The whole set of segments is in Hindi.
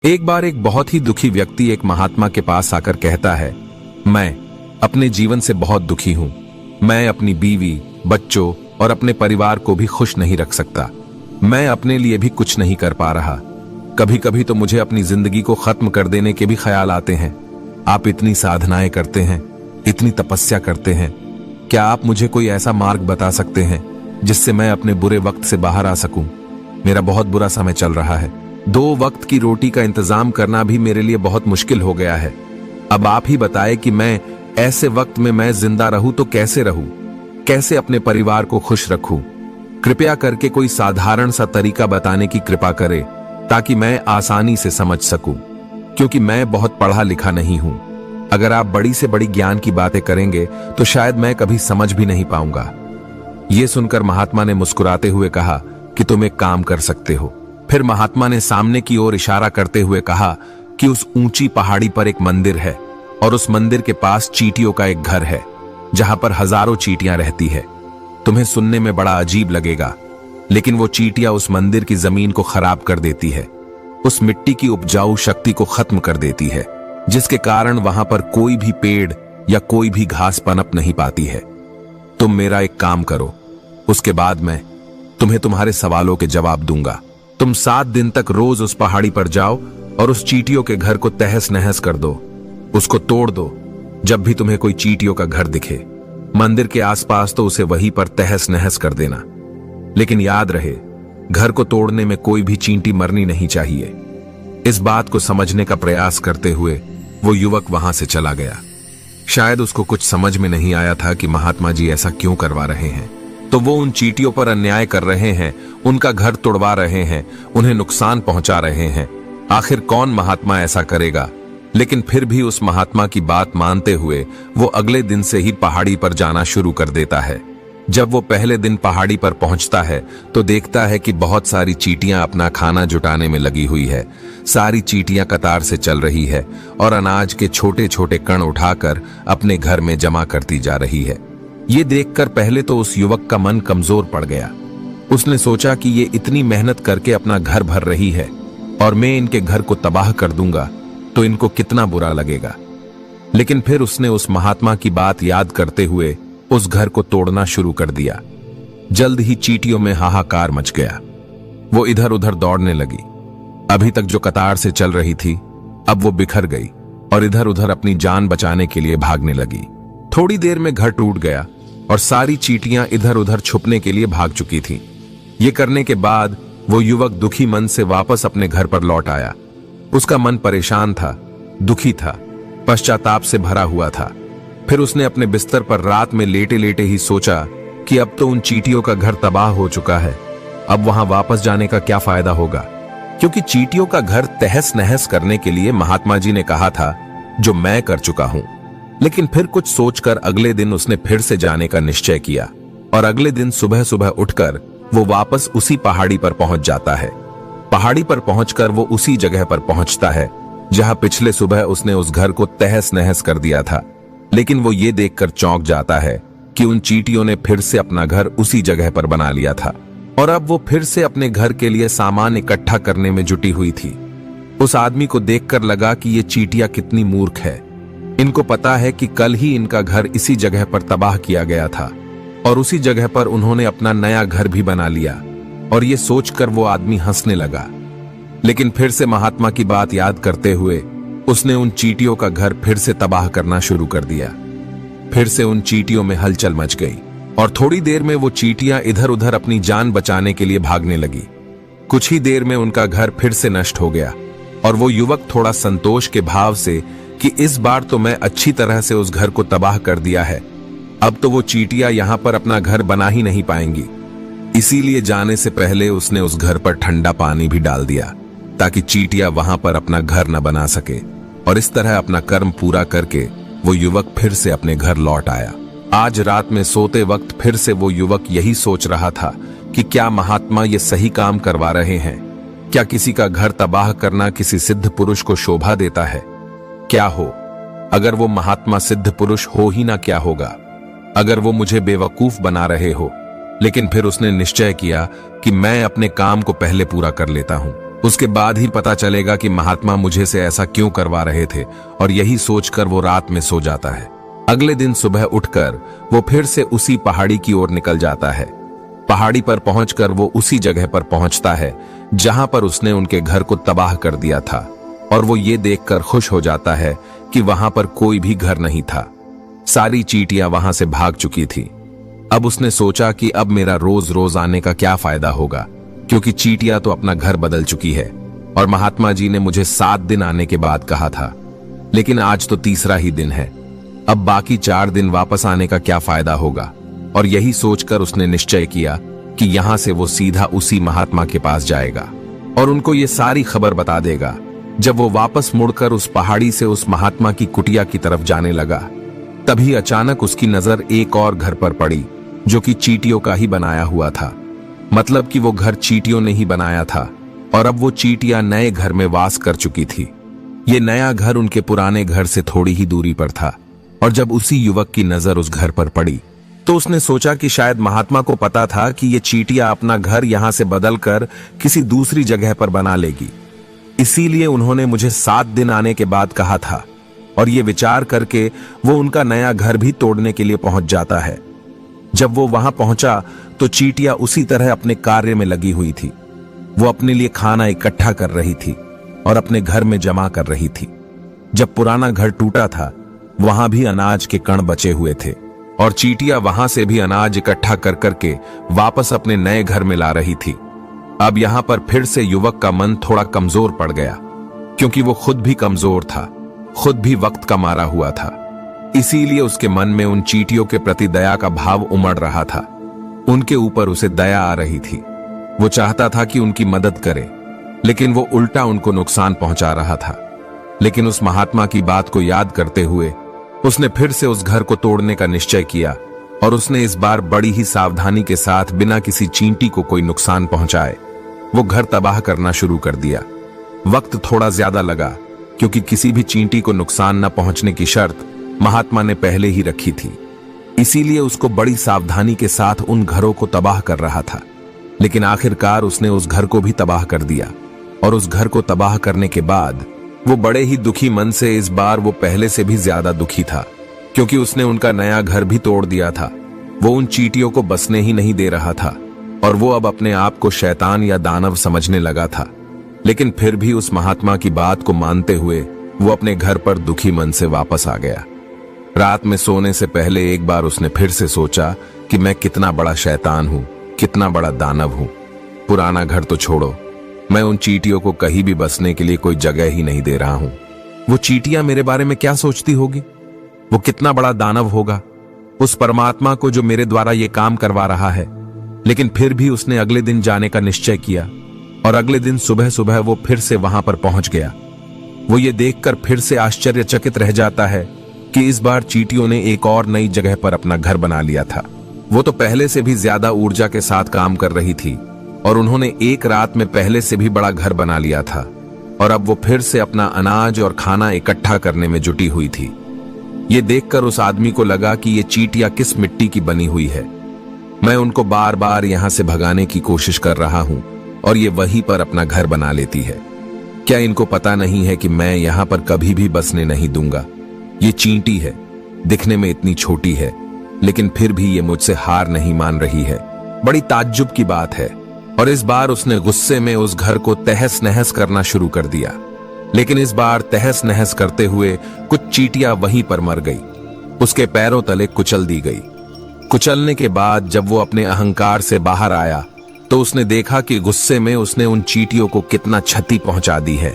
एक बार एक बहुत ही दुखी व्यक्ति एक महात्मा के पास आकर कहता है, मैं अपने जीवन से बहुत दुखी हूं। मैं अपनी बीवी, बच्चों और अपने परिवार को भी खुश नहीं रख सकता। मैं अपने लिए भी कुछ नहीं कर पा रहा। कभी कभी तो मुझे अपनी जिंदगी को खत्म कर देने के भी ख्याल आते हैं। आप इतनी साधनाएं करते हैं, इतनी तपस्या करते हैं, क्या आप मुझे कोई ऐसा मार्ग बता सकते हैं जिससे मैं अपने बुरे वक्त से बाहर आ सकूं? मेरा बहुत बुरा समय चल रहा है। 2 वक्त की रोटी का इंतजाम करना भी मेरे लिए बहुत मुश्किल हो गया है। अब आप ही बताएं कि मैं ऐसे वक्त में मैं जिंदा रहूं तो कैसे रहूं? कैसे अपने परिवार को खुश रखूं? कृपया करके कोई साधारण सा तरीका बताने की कृपा करें ताकि मैं आसानी से समझ सकूं, क्योंकि मैं बहुत पढ़ा लिखा नहीं हूं। अगर आप बड़ी से बड़ी ज्ञान की बातें करेंगे तो शायद मैं कभी समझ भी नहीं पाऊंगा। यह सुनकर महात्मा ने मुस्कुराते हुए कहा कि तुम एक काम कर सकते हो। फिर महात्मा ने सामने की ओर इशारा करते हुए कहा कि उस ऊंची पहाड़ी पर एक मंदिर है और उस मंदिर के पास चींटियों का एक घर है जहां पर हजारों चींटियां रहती है। तुम्हें सुनने में बड़ा अजीब लगेगा, लेकिन वो चींटियां उस मंदिर की जमीन को खराब कर देती है, उस मिट्टी की उपजाऊ शक्ति को खत्म कर देती है, जिसके कारण वहां पर कोई भी पेड़ या कोई भी घास पनप नहीं पाती है। तुम मेरा एक काम करो, उसके बाद मैं तुम्हें तुम्हारे सवालों के जवाब दूंगा। तुम 7 दिन तक रोज उस पहाड़ी पर जाओ और उस चींटियों के घर को तहस नहस कर दो, उसको तोड़ दो। जब भी तुम्हें कोई चींटियों का घर दिखे मंदिर के आसपास तो उसे वहीं पर तहस नहस कर देना। लेकिन याद रहे, घर को तोड़ने में कोई भी चींटी मरनी नहीं चाहिए। इस बात को समझने का प्रयास करते हुए वो युवक वहां से चला गया। शायद उसको कुछ समझ में नहीं आया था कि महात्मा जी ऐसा क्यों करवा रहे हैं। तो वो उन चींटियों पर अन्याय कर रहे हैं, उनका घर तोड़वा रहे हैं, उन्हें नुकसान पहुंचा रहे हैं। आखिर कौन महात्मा ऐसा करेगा? लेकिन फिर भी उस महात्मा की बात मानते हुए वो अगले दिन से ही पहाड़ी पर जाना शुरू कर देता है। जब वो पहले दिन पहाड़ी पर पहुंचता है तो देखता है कि बहुत सारी चींटियां अपना खाना जुटाने में लगी हुई है। सारी चींटियां कतार से चल रही है और अनाज के छोटे छोटे कण उठाकर अपने घर में जमा करती जा रही है। ये देखकर पहले तो उस युवक का मन कमजोर पड़ गया। उसने सोचा कि ये इतनी मेहनत करके अपना घर भर रही है और मैं इनके घर को तबाह कर दूंगा तो इनको कितना बुरा लगेगा। लेकिन फिर उसने उस महात्मा की बात याद करते हुए उस घर को तोड़ना शुरू कर दिया। जल्द ही चींटियों में हाहाकार मच गया। वो इधर उधर दौड़ने लगी। अभी तक जो कतार से चल रही थी अब वो बिखर गई और इधर उधर अपनी जान बचाने के लिए भागने लगी। थोड़ी देर में घर टूट गया और सारी चींटियां इधर उधर छुपने के लिए भाग चुकी थीं। ये करने के बाद वो युवक दुखी मन से वापस अपने घर पर लौट आया। उसका मन परेशान था, दुखी था, पश्चाताप से भरा हुआ था। फिर उसने अपने बिस्तर पर रात में लेटे लेटे ही सोचा कि अब तो उन चींटियों का घर तबाह हो चुका है, अब वहां वापस जाने का क्या फायदा होगा, क्योंकि चींटियों का घर तहस नहस करने के लिए महात्मा जी ने कहा था, जो मैं कर चुका हूं। लेकिन फिर कुछ सोचकर अगले दिन उसने फिर से जाने का निश्चय किया और अगले दिन सुबह सुबह उठकर वो वापस उसी पहाड़ी पर पहुंच जाता है। पहाड़ी पर पहुंचकर वो उसी जगह पर पहुंचता है जहां पिछले सुबह उसने उस घर को तहस नहस कर दिया था। लेकिन वो ये देखकर चौंक जाता है कि उन चींटियों ने फिर से अपना घर उसी जगह पर बना लिया था और अब वो फिर से अपने घर के लिए सामान इकट्ठा करने में जुटी हुई थी। उस आदमी को देखकर लगा कि ये चींटियां कितनी मूर्ख है। इनको पता है कि कल ही इनका घर इसी जगह पर तबाह किया गया था और उसी जगह पर उन्होंने अपना नया घर भी बना लिया। और ये सोचकर वो आदमी हंसने लगा। लेकिन फिर से महात्मा की बात याद करते हुए उसने उन चींटियों का घर फिर से तबाह करना शुरू कर दिया। फिर से उन चींटियों में हलचल मच गई और थोड़ी देर में वो चींटियां इधर उधर अपनी जान बचाने के लिए भागने लगी। कुछ ही देर में उनका घर फिर से नष्ट हो गया और वो युवक थोड़ा संतोष के भाव से कि इस बार तो मैं अच्छी तरह से उस घर को तबाह कर दिया है, अब तो वो चींटियां यहां पर अपना घर बना ही नहीं पाएंगी। इसीलिए जाने से पहले उसने उस घर पर ठंडा पानी भी डाल दिया ताकि चींटियां वहां पर अपना घर न बना सके। और इस तरह अपना कर्म पूरा करके वो युवक फिर से अपने घर लौट आया। आज रात में सोते वक्त फिर से वो युवक यही सोच रहा था कि क्या महात्मा ये सही काम करवा रहे हैं? क्या किसी का घर तबाह करना किसी सिद्ध पुरुष को शोभा देता है? क्या हो अगर वो महात्मा सिद्ध पुरुष हो ही ना, क्या होगा अगर वो मुझे बेवकूफ बना रहे हो? लेकिन फिर उसने निश्चय किया कि मैं अपने काम को पहले पूरा कर लेता हूं। उसके बाद ही पता चलेगा कि महात्मा मुझे से ऐसा क्यों करवा रहे थे, और यही सोचकर वो रात में सो जाता है। अगले दिन सुबह उठकर वो फिर से उसी पहाड़ी की ओर निकल जाता है। पहाड़ी पर पहुंचकर वो उसी जगह पर पहुंचता है जहां पर उसने उनके घर को तबाह कर दिया था, और वो ये देखकर खुश हो जाता है कि वहां पर कोई भी घर नहीं था। सारी चींटियां वहां से भाग चुकी थी। अब उसने सोचा कि अब मेरा रोज रोज आने का क्या फायदा होगा, क्योंकि चींटियां तो अपना घर बदल चुकी है, और महात्मा जी ने मुझे 7 दिन आने के बाद कहा था, लेकिन आज तो तीसरा ही दिन है। अब बाकी 4 दिन वापस आने का क्या फायदा होगा। और यही सोचकर उसने निश्चय किया कि यहां से वो सीधा उसी महात्मा के पास जाएगा और उनको ये सारी खबर बता देगा। जब वो वापस मुड़कर उस पहाड़ी से उस महात्मा की कुटिया की तरफ जाने लगा, तभी अचानक उसकी नजर एक और घर पर पड़ी, जो कि चींटियों का ही बनाया हुआ था। मतलब कि वो घर चींटियों ने ही बनाया था, और अब वो चींटियां नए घर में वास कर चुकी थी। ये नया घर उनके पुराने घर से थोड़ी ही दूरी पर था, और जब उसी युवक की नजर उस घर पर पड़ी तो उसने सोचा कि शायद महात्मा को पता था कि ये चींटियां अपना घर यहां से बदलकर किसी दूसरी जगह पर बना लेगी, इसीलिए उन्होंने मुझे 7 दिन आने के बाद कहा था। और ये विचार करके वो उनका नया घर भी तोड़ने के लिए पहुंच जाता है। जब वो वहां पहुंचा तो चींटियां उसी तरह अपने कार्य में लगी हुई थी। वो अपने लिए खाना इकट्ठा कर रही थी और अपने घर में जमा कर रही थी। जब पुराना घर टूटा था, वहां भी अनाज के कण बचे हुए थे, और चींटियां वहां से भी अनाज इकट्ठा कर करके वापस अपने नए घर में ला रही थी। अब यहां पर फिर से युवक का मन थोड़ा कमजोर पड़ गया, क्योंकि वो खुद भी कमजोर था, खुद भी वक्त का मारा हुआ था। इसीलिए उसके मन में उन चींटियों के प्रति दया का भाव उमड़ रहा था। उनके ऊपर उसे दया आ रही थी। वो चाहता था कि उनकी मदद करे, लेकिन वो उल्टा उनको नुकसान पहुंचा रहा था। लेकिन उस महात्मा की बात को याद करते हुए उसने फिर से उस घर को तोड़ने का निश्चय किया, और उसने इस बार बड़ी ही सावधानी के साथ बिना किसी चींटी को कोई नुकसान पहुंचाए वो घर तबाह करना शुरू कर दिया। वक्त थोड़ा ज्यादा लगा, क्योंकि किसी भी चींटी को नुकसान न पहुंचने की शर्त महात्मा ने पहले ही रखी थी। इसीलिए उसको बड़ी सावधानी के साथ उन घरों को तबाह कर रहा था। लेकिन आखिरकार उसने उस घर को भी तबाह कर दिया, और उस घर को तबाह करने के बाद वो बड़े ही दुखी मन से, इस बार वो पहले से भी ज्यादा दुखी था, क्योंकि उसने उनका नया घर भी तोड़ दिया था। वो उन चींटियों को बसने ही नहीं दे रहा था, और वो अब अपने आप को शैतान या दानव समझने लगा था। लेकिन फिर भी उस महात्मा की बात को मानते हुए वो अपने घर पर दुखी मन से वापस आ गया। रात में सोने से पहले एक बार उसने फिर से सोचा कि मैं कितना बड़ा शैतान हूं, कितना बड़ा दानव हूं। पुराना घर तो छोड़ो, मैं उन चींटियों को कहीं भी बसने के लिए कोई जगह ही नहीं दे रहा हूं। वो चींटियां मेरे बारे में क्या सोचती होगी? वो कितना बड़ा दानव होगा उस परमात्मा को जो मेरे द्वारा ये काम करवा रहा है। लेकिन फिर भी उसने अगले दिन जाने का निश्चय किया, और अगले दिन सुबह सुबह वो फिर से वहां पर पहुंच गया। वो ये देखकर फिर से आश्चर्यचकित रह जाता है कि इस बार चींटियों ने एक और नई जगह पर अपना घर बना लिया था। वो तो पहले से भी ज्यादा ऊर्जा के साथ काम कर रही थी, और उन्होंने एक रात में पहले से भी बड़ा घर बना लिया था, और अब वो फिर से अपना अनाज और खाना इकट्ठा करने में जुटी हुई थी। ये देखकर उस आदमी को लगा कि ये चींटियां किस मिट्टी की बनी हुई है। मैं उनको बार बार यहां से भगाने की कोशिश कर रहा हूं, और ये वहीं पर अपना घर बना लेती है। क्या इनको पता नहीं है कि मैं यहां पर कभी भी बसने नहीं दूंगा? ये चींटी है, दिखने में इतनी छोटी है, लेकिन फिर भी ये मुझसे हार नहीं मान रही है। बड़ी ताज्जुब की बात है। और इस बार उसने गुस्से में उस घर को तहस नहस करना शुरू कर दिया। लेकिन इस बार तहस नहस करते हुए कुछ चींटियां वहीं पर मर गई, उसके पैरों तले कुचल दी गई। कुचलने के बाद जब वो अपने अहंकार से बाहर आया तो उसने देखा कि गुस्से में उसने उन चींटियों को कितना क्षति पहुंचा दी है।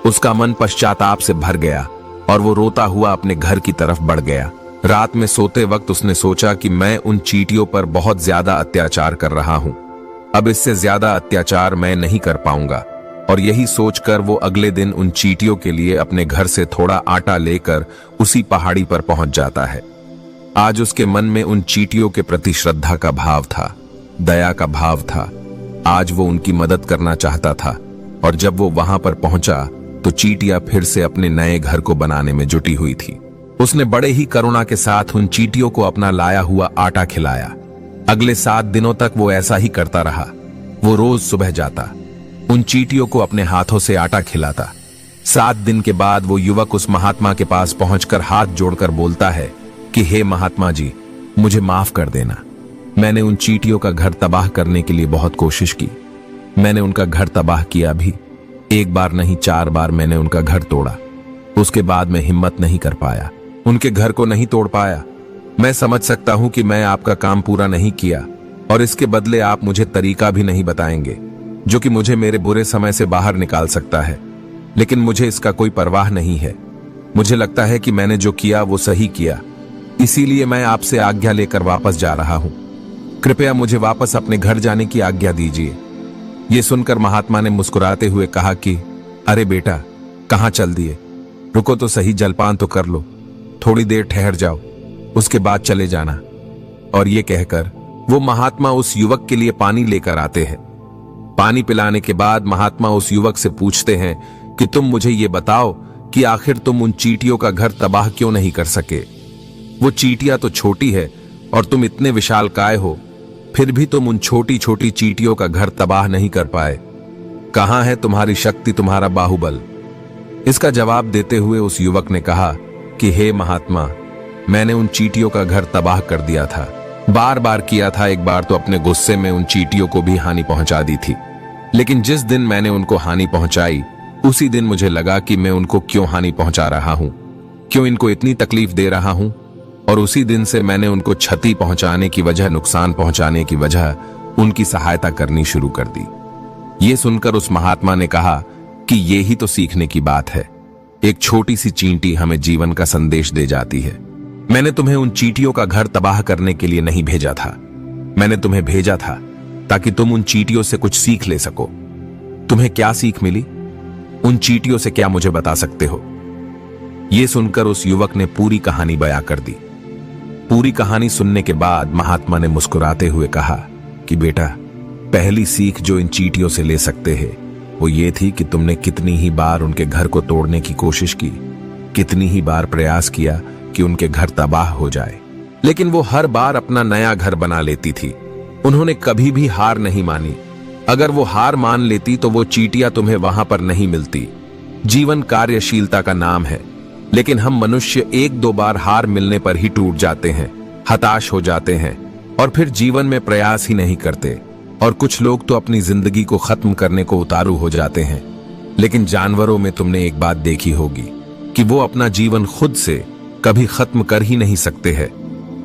उसका मन पश्चाताप से भर गया, और वो रोता हुआ अपने घर की तरफ बढ़ गया। रात में सोते वक्त उसने सोचा कि मैं उन चींटियों पर बहुत ज्यादा अत्याचार कर रहा हूं, अब इससे ज्यादा अत्याचार मैं नहीं कर पाऊंगा। और यही सोचकर वो अगले दिन उन चींटियों के लिए अपने घर से थोड़ा आटा लेकर उसी पहाड़ी पर पहुंच जाता है। आज उसके मन में उन चींटियों के प्रति श्रद्धा का भाव था, दया का भाव था। आज वो उनकी मदद करना चाहता था, और जब वो वहां पर पहुंचा तो चींटियां फिर से अपने नए घर को बनाने में जुटी हुई थी। उसने बड़े ही करुणा के साथ उन चींटियों को अपना लाया हुआ आटा खिलाया। अगले 7 दिनों तक वो ऐसा ही करता रहा। वो रोज सुबह जाता, उन चींटियों को अपने हाथों से आटा खिलाता। 7 दिन के बाद वो युवक उस महात्मा के पास पहुंचकर हाथ जोड़कर बोलता है कि हे महात्मा जी, मुझे माफ कर देना। मैंने उन चींटियों का घर तबाह करने के लिए बहुत कोशिश की। मैंने उनका घर तबाह किया भी। 1 बार नहीं 4 बार मैंने उनका घर तोड़ा। उसके बाद मैं हिम्मत नहीं कर पाया, उनके घर को नहीं तोड़ पाया। मैं समझ सकता हूं कि मैं आपका काम पूरा नहीं किया और इसके बदले आप मुझे तरीका भी नहीं बताएंगे जो कि मुझे मेरे बुरे समय से बाहर निकाल सकता है। लेकिन मुझे इसका कोई परवाह नहीं है। मुझे लगता है कि मैंने जो किया वो सही किया, इसीलिए मैं आपसे आज्ञा लेकर वापस जा रहा हूं। कृपया मुझे वापस अपने घर जाने की आज्ञा दीजिए। ये सुनकर महात्मा ने मुस्कुराते हुए कहा कि अरे बेटा, कहां चल दिए? रुको तो सही, जलपान तो कर लो, थोड़ी देर ठहर जाओ, उसके बाद चले जाना। और ये कहकर वो महात्मा उस युवक के लिए पानी लेकर आते हैं। पानी पिलाने के बाद महात्मा उस युवक से पूछते हैं कि तुम मुझे ये बताओ कि आखिर तुम उन चींटियों का घर तबाह क्यों नहीं कर सके? वो चींटियां तो छोटी है और तुम इतने विशालकाय हो, फिर भी तुम उन छोटी छोटी चींटियों का घर तबाह नहीं कर पाए। कहां है तुम्हारी शक्ति, तुम्हारा बाहुबल? इसका जवाब देते हुए उस युवक ने कहा कि हे महात्मा, मैंने उन चींटियों का घर तबाह कर दिया था, बार बार किया था। एक बार तो अपने गुस्से में उन चींटियों को भी हानि पहुंचा दी थी। लेकिन जिस दिन मैंने उनको हानि पहुंचाई, उसी दिन मुझे लगा कि मैं उनको क्यों हानि पहुंचा रहा हूं, क्यों इनको इतनी तकलीफ दे रहा हूं। और उसी दिन से मैंने उनको क्षति पहुंचाने की वजह, नुकसान पहुंचाने की वजह उनकी सहायता करनी शुरू कर दी। ये सुनकर उस महात्मा ने कहा कि ये ही तो सीखने की बात है। एक छोटी सी चींटी हमें जीवन का संदेश दे जाती है। मैंने तुम्हें उन चींटियों का घर तबाह करने के लिए नहीं भेजा था। मैंने तुम्हें भेजा था ताकि तुम उन चींटियों से कुछ सीख ले सको। तुम्हें क्या सीख मिली? उन चींटियों से क्या मुझे बता सकते हो? यह सुनकर उस युवक ने पूरी कहानी बयां कर दी। पूरी कहानी सुनने के बाद महात्मा ने मुस्कुराते हुए कहा कि बेटा, पहली सीख जो इन चींटियों से ले सकते हैं वो ये थी कि तुमने कितनी ही बार उनके घर को तोड़ने की कोशिश की, कितनी ही बार प्रयास किया कि उनके घर तबाह हो जाए, लेकिन वो हर बार अपना नया घर बना लेती थी। उन्होंने कभी भी हार नहीं मानी। अगर वो हार मान लेती तो वो चींटियां तुम्हें वहां पर नहीं मिलती। जीवन कार्यशीलता का नाम है, लेकिन हम मनुष्य 1-2 बार हार मिलने पर ही टूट जाते हैं, हताश हो जाते हैं और फिर जीवन में प्रयास ही नहीं करते। और कुछ लोग तो अपनी जिंदगी को खत्म करने को उतारू हो जाते हैं। लेकिन जानवरों में तुमने एक बात देखी होगी कि वो अपना जीवन खुद से कभी खत्म कर ही नहीं सकते हैं।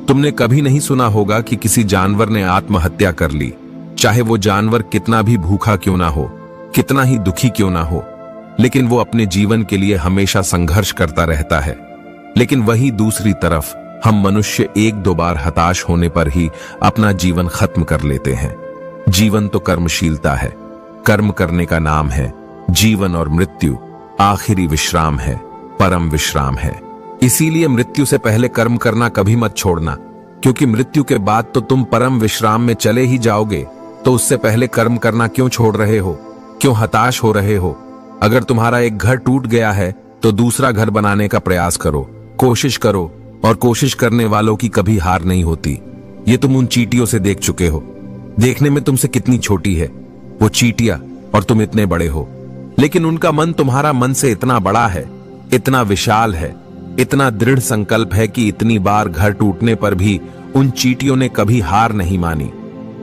तुमने कभी नहीं सुना होगा कि किसी जानवर ने आत्महत्या कर ली, चाहे वो जानवर कितना भी भूखा क्यों ना हो, कितना ही दुखी क्यों ना हो, लेकिन वो अपने जीवन के लिए हमेशा संघर्ष करता रहता है। लेकिन वही दूसरी तरफ हम मनुष्य 1-2 बार हताश होने पर ही अपना जीवन खत्म कर लेते हैं। जीवन तो कर्मशीलता है, कर्म करने का नाम है। जीवन और मृत्यु आखिरी विश्राम है, परम विश्राम है। इसीलिए मृत्यु से पहले कर्म करना कभी मत छोड़ना, क्योंकि मृत्यु के बाद तो तुम परम विश्राम में चले ही जाओगे। तो उससे पहले कर्म करना क्यों छोड़ रहे हो? क्यों हताश हो रहे हो? अगर तुम्हारा एक घर टूट गया है तो दूसरा घर बनाने का प्रयास करो, कोशिश करो, और कोशिश करने वालों की कभी हार नहीं होती। ये तुम उन चींटियों से देख चुके हो। देखने में तुमसे कितनी छोटी है वो चींटियां और तुम इतने बड़े हो, लेकिन उनका मन तुम्हारा मन से इतना बड़ा है, इतना विशाल है, इतना दृढ़ संकल्प है कि इतनी बार घर टूटने पर भी उन चींटियों ने कभी हार नहीं मानी।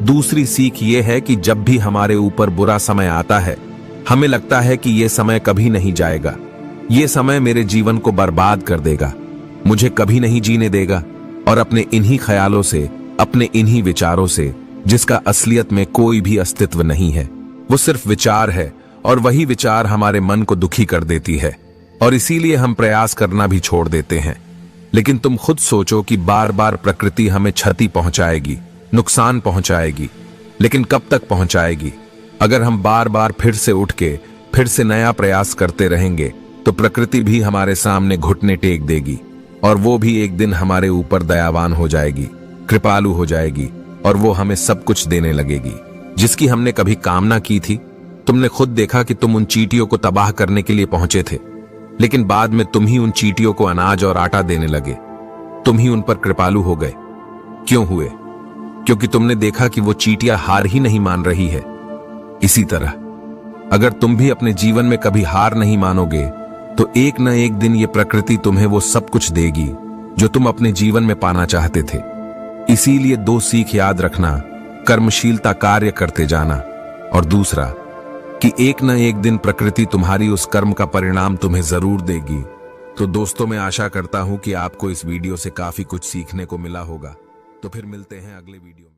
दूसरी सीख ये है कि जब भी हमारे ऊपर बुरा समय आता है, हमें लगता है कि ये समय कभी नहीं जाएगा, ये समय मेरे जीवन को बर्बाद कर देगा, मुझे कभी नहीं जीने देगा। और अपने इन्हीं ख्यालों से, अपने इन्हीं विचारों से, जिसका असलियत में कोई भी अस्तित्व नहीं है, वो सिर्फ विचार है, और वही विचार हमारे मन को दुखी कर देती है और इसीलिए हम प्रयास करना भी छोड़ देते हैं। लेकिन तुम खुद सोचो कि बार बार प्रकृति हमें क्षति पहुंचाएगी, नुकसान पहुंचाएगी, लेकिन कब तक पहुंचाएगी? अगर हम बार बार फिर से उठ के फिर से नया प्रयास करते रहेंगे तो प्रकृति भी हमारे सामने घुटने टेक देगी और वो भी एक दिन हमारे ऊपर दयावान हो जाएगी, कृपालु हो जाएगी और वो हमें सब कुछ देने लगेगी जिसकी हमने कभी कामना की थी। तुमने खुद देखा कि तुम उन चींटियों को तबाह करने के लिए पहुंचे थे, लेकिन बाद में तुम ही उन चींटियों को अनाज और आटा देने लगे। तुम ही उन पर कृपालु हो गए। क्यों हुए? क्योंकि तुमने देखा कि वो चींटियां हार ही नहीं मान रही है। इसी तरह अगर तुम भी अपने जीवन में कभी हार नहीं मानोगे तो एक न एक दिन ये प्रकृति तुम्हें वो सब कुछ देगी जो तुम अपने जीवन में पाना चाहते थे। इसीलिए 2 सीख याद रखना, कर्मशीलता कार्य करते जाना, और दूसरा कि एक न एक दिन प्रकृति तुम्हारी उस कर्म का परिणाम तुम्हें जरूर देगी। तो दोस्तों, मैं आशा करता हूं कि आपको इस वीडियो से काफी कुछ सीखने को मिला होगा। तो फिर मिलते हैं अगले वीडियो में।